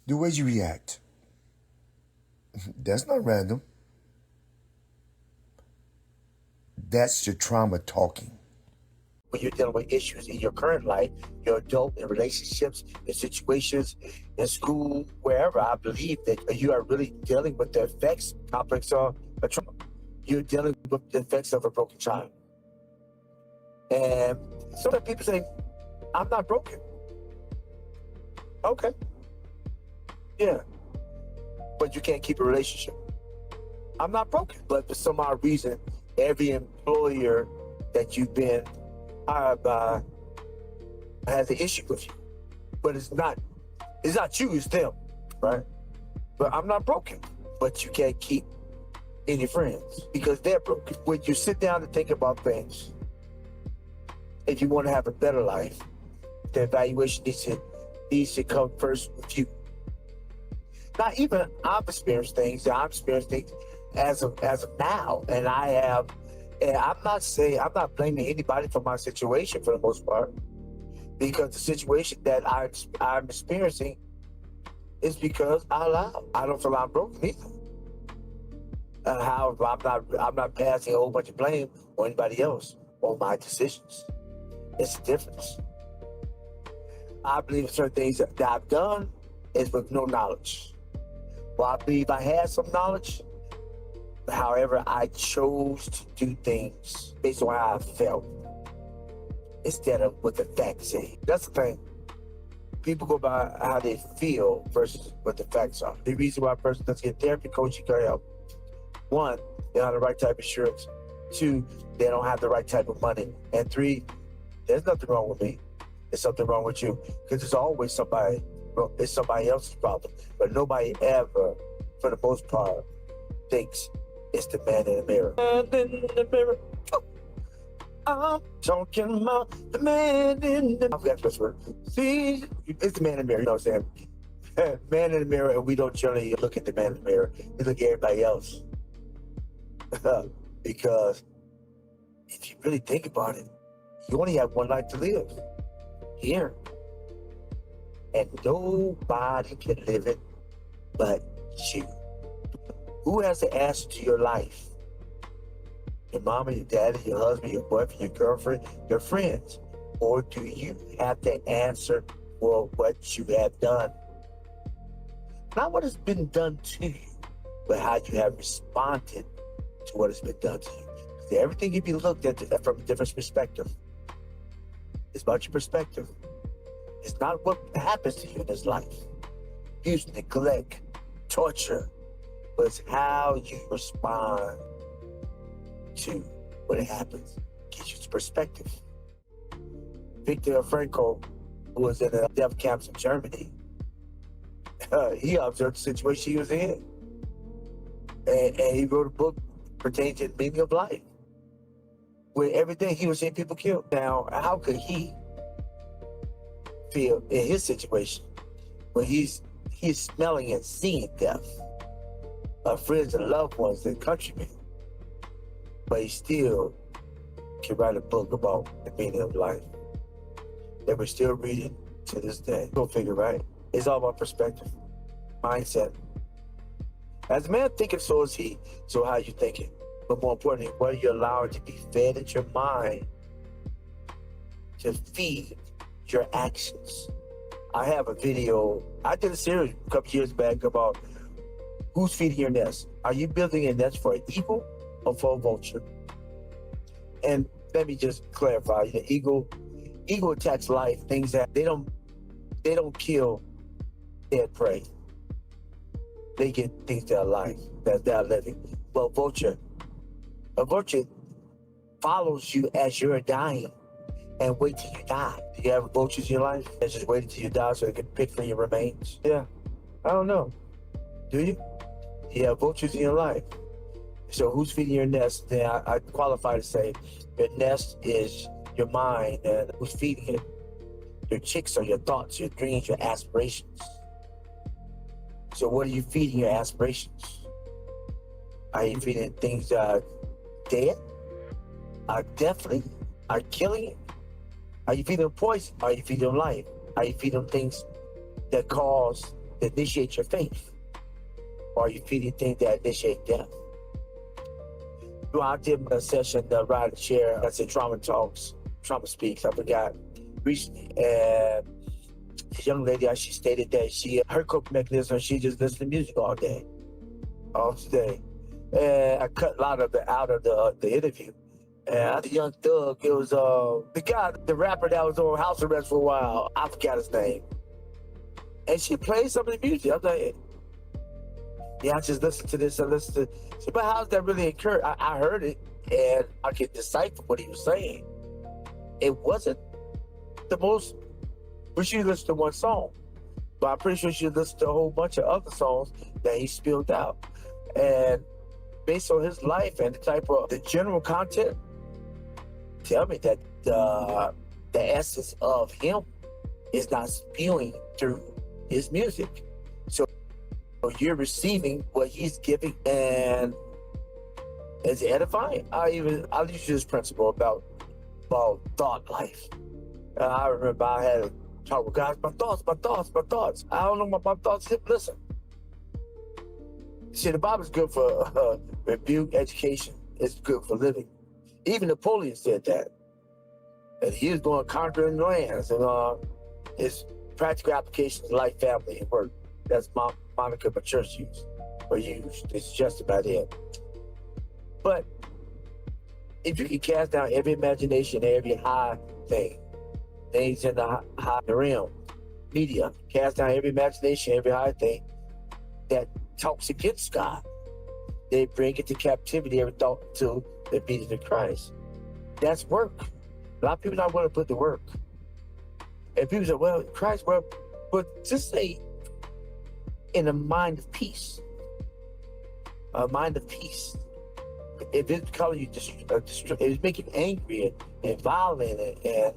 The way you react, that's not random. That's your trauma talking. When you're dealing with issues in your current life, your adult in relationships, in situations, in school, wherever, I believe that you are really dealing with the effects, complex of a trauma. You're dealing with the effects of a broken child. And sometimes people say, I'm not broken. Okay. Yeah. But you can't keep a relationship. I'm not broken. But for some odd reason, every employer that you've been hired by has an issue with you. But it's not you, it's them, right? But I'm not broken. But you can't keep any friends because they're broken. When you sit down and think about things, if you want to have a better life, the evaluation needs to come first with you. Not even I'm experiencing things as of now, and I'm not blaming anybody for my situation for the most part, because the situation that I'm experiencing is because I allowed. I don't feel I'm broken either. However, I'm not passing a whole bunch of blame on anybody else on my decisions. It's a difference. I believe in certain things that I've done is with no knowledge. Well, I believe I had some knowledge. However, I chose to do things based on how I felt instead of what the facts say. That's the thing. People go by how they feel versus what the facts are. The reason why a person doesn't get therapy, coaching, or help. One, they don't have the right type of insurance. Two, they don't have the right type of money. And three, there's nothing wrong with me. There's something wrong with you. Because there's always somebody else's problem. But nobody ever, for the most part, thinks it's the man in the mirror. Man in the mirror. I'm talking about the man in the... I forgot this word. See, it's the man in the mirror, you know what I'm saying? Man in the mirror, and we don't generally look at the man in the mirror. We look at everybody else. Because if you really think about it, you only have one life to live here. And nobody can live it but you. Who has the answer to your life? Your mama, your daddy, your husband, your boyfriend, your girlfriend, your friends? Or do you have the answer for what you have done? Not what has been done to you, but how you have responded to what has been done to you. Because everything can be looked at from a different perspective. It's about your perspective. It's not what happens to you in this life. Abuse, neglect, torture. But it's how you respond to what happens. Gives you perspective. Viktor Frankl, who was in the death camps in Germany, he observed the situation he was in. And he wrote a book pertaining to the meaning of life. Where everything he was seeing people killed. Now, how could he feel in his situation when he's smelling and seeing death of friends and loved ones and countrymen, but he still can write a book about the meaning of life that we're still reading to this day? Go figure, right? It's all about perspective, mindset. As a man thinketh, so is he. So how you thinking? But more importantly, what are you allowing to be fed into your mind to feed your actions? I have a video. I did a series a couple years back about who's feeding your nest. Are you building a nest for an eagle or for a vulture? And let me just clarify: the eagle attacks life, things that they don't kill dead prey. They get things that are alive, that are living. But a vulture follows you as you're dying and wait till you die. Do you have vultures in your life that just wait until you die so they can pick from your remains? Yeah, I don't know. Do you? You have vultures in your life. So who's feeding your nest? Then I qualify to say your nest is your mind, and who's feeding it? Your chicks are your thoughts, your dreams, your aspirations. So what are you feeding your aspirations? Are you feeding things that are dead? Are definitely are killing it? Are you feeding them poison? Are you feeding them life? Are you feeding them things that cause that initiate your faith? Or are you feeding things that initiate death? Well, I did a session, ride the chair. I said trauma talks, trauma speaks. I forgot recently, and this young lady, she stated that her coping mechanism, she just listens to music all day, all day. And I cut a lot of it out of the interview. And the young thug, it was the guy, the rapper that was on house arrest for a while. I forgot his name. And she played some of the music. I'm like, yeah, I just listened to this and listened to. So, but how's that really occur? I heard it and I could decipher what he was saying. It wasn't the most. But she listened to one song, but I'm pretty sure she listened to a whole bunch of other songs that he spilled out. And based on his life and the type of the general content, tell me that the essence of him is not spewing through his music. So you're receiving what he's giving, and it's edifying. I'll use this principle about thought life. I remember I had a talk with guys, my thoughts. I don't know what my thoughts. Listen. See, the Bible's good for rebuke, education. It's good for living. Even Napoleon said that he was going conquering lands, and his practical applications, life, family, and work. That's Monica, my church used. It's just about it. But if you can cast down every imagination, every high thing, things in the high realm, media, cast down every imagination, every high thing that talks against God. They bring it to captivity, every thought to the obedience of Christ. That's work. A lot of people not willing to put the work. And people say, well, Christ, well, but just say in a mind of peace. A mind of peace. If it's calling you, if it's making you angry and violent and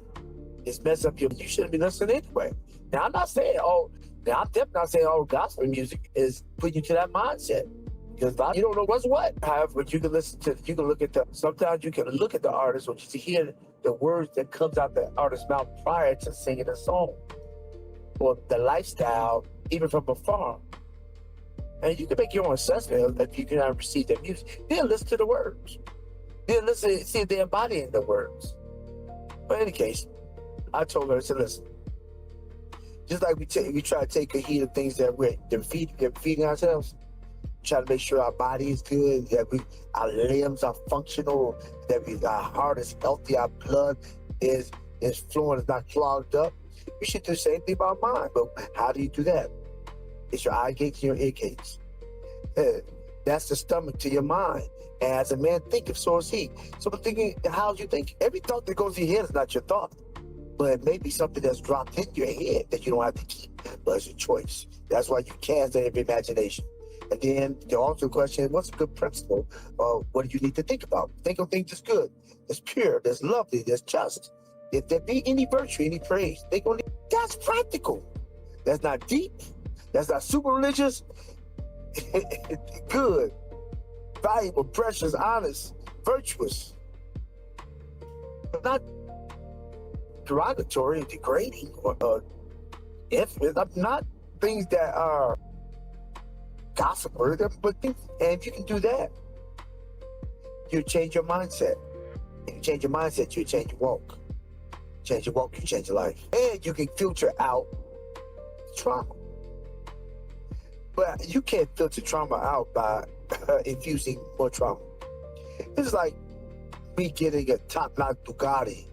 it's messing up you shouldn't be listening anyway. Now, I'm definitely not saying all gospel music is putting you to that mindset, because you don't know what's what. However, you can sometimes you can look at the artist or just hear the words that comes out the artist's mouth prior to singing a song, or the lifestyle, even from afar. And you can make your own assessment if you cannot receive that music. Then listen to the words. Then listen, see if they're embodying the words. But in any case, I told her, I said, listen, just like we try to take a heed of things that we're feeding ourselves, try to make sure our body is good, that our limbs are functional, that our heart is healthy, our blood is flowing, is not clogged up. We should do the same thing about mind. But how do you do that? It's your eye gates and your ear gates. That's the stomach to your mind. And as a man thinketh, so is he. So thinking, how you think? Every thought that goes in your head is not your thought. But it may be something that's dropped in your head that you don't have to keep. But it's a choice. That's why you cast that every imagination. And then the also question is, what's a good principle? What do you need to think about? Think of things that's good, that's pure, that's lovely, that's just. If there be any virtue, any praise, think on it. That's practical. That's not deep. That's not super religious. Good, valuable, precious, honest, virtuous. But not derogatory, degrading, or not things that are gossip or but and if you can do that, you change your mindset. If you change your mindset, you change your walk. Change your walk, you change your life. And you can filter out trauma. But you can't filter trauma out by infusing more trauma. It's like me getting a top-notch Bugatti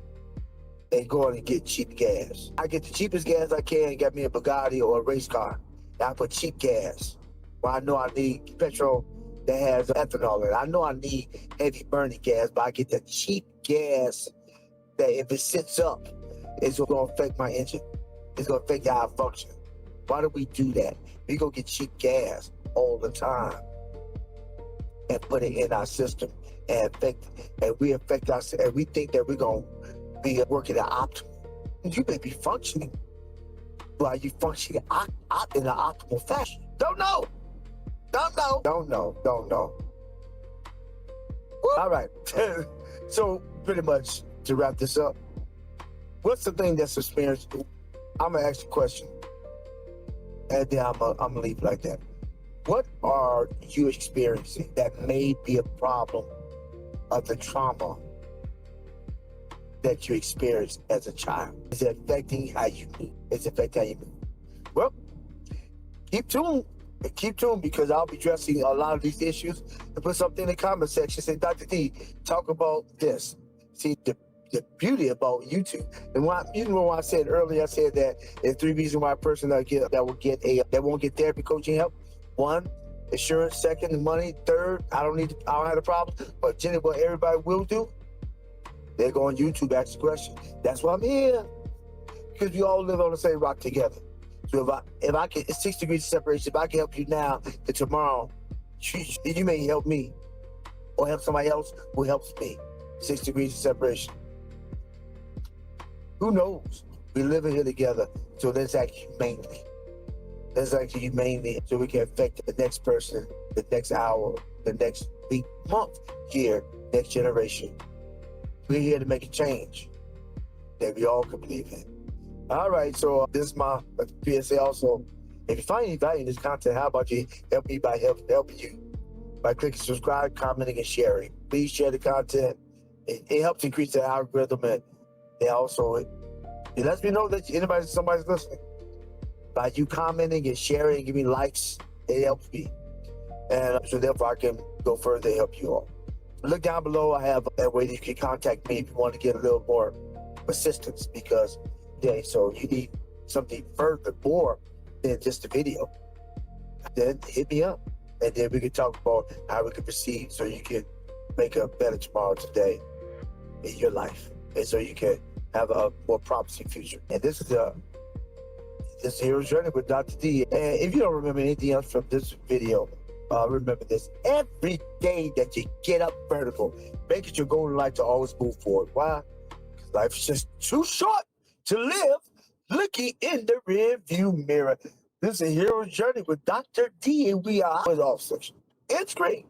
and going and get cheap gas. I get the cheapest gas I can, get me a Bugatti or a race car. And I put cheap gas. Well, I know I need petrol that has ethanol in it. I know I need heavy burning gas, but I get the cheap gas that if it sits up, it's going to affect my engine. It's going to affect how I function. Why do we do that? We go get cheap gas all the time and put it in our system and we affect us, and we think that we're going to be working at optimal. You may be functioning, but are you functioning in an optimal fashion? Don't know. All right. So pretty much to wrap this up, what's the thing that's experienced? I'm going to ask you a question. and then I'm gonna leave it like that. What are you experiencing that may be a problem of the trauma that you experienced as a child? Is it affecting how you move? Is it affecting how you move? Well, keep tuned. Keep tuned because I'll be addressing a lot of these issues and put something in the comment section. Say, Dr. D, talk about this. See, the beauty about YouTube. And when I said earlier, I said that there's 3 reasons why a person that won't get therapy coaching help. 1, insurance. 2, money. 3, I don't have a problem. But generally, what everybody will do, they go on YouTube, ask the question. That's why I'm here. Because we all live on the same rock together. So if I can, it's 6 degrees of separation. If I can help you now, then tomorrow, you may help me or help somebody else who helps me. 6 degrees of separation. Who knows? We live here together, so let's act humanely. Let's act humanely so we can affect the next person, the next hour, the next week, month, year, next generation. We're here to make a change that we all can believe in. All right, so this is my PSA also. If you find any value in this content, how about you help me by helping you by clicking subscribe, commenting, and sharing. Please share the content. It helps increase the algorithm, and also it lets me know that somebody's listening. By you commenting and sharing and giving likes, it helps me. And so therefore I can go further and help you all. Look down below, I have a way that you can contact me if you want to get a little more assistance because so you need something further more than just a video. Then hit me up and then we can talk about how we can proceed so you can make a better tomorrow today in your life. And so you can have a more promising future. And this is Hero's Journey with Dr. D. And if you don't remember anything else from this video, remember this. Every day that you get up vertical, make it your goal in life to always move forward. Why? Because life is just too short to live looking in the rear view mirror. This is Hero's Journey with Dr. D, and we are with all section. It's great.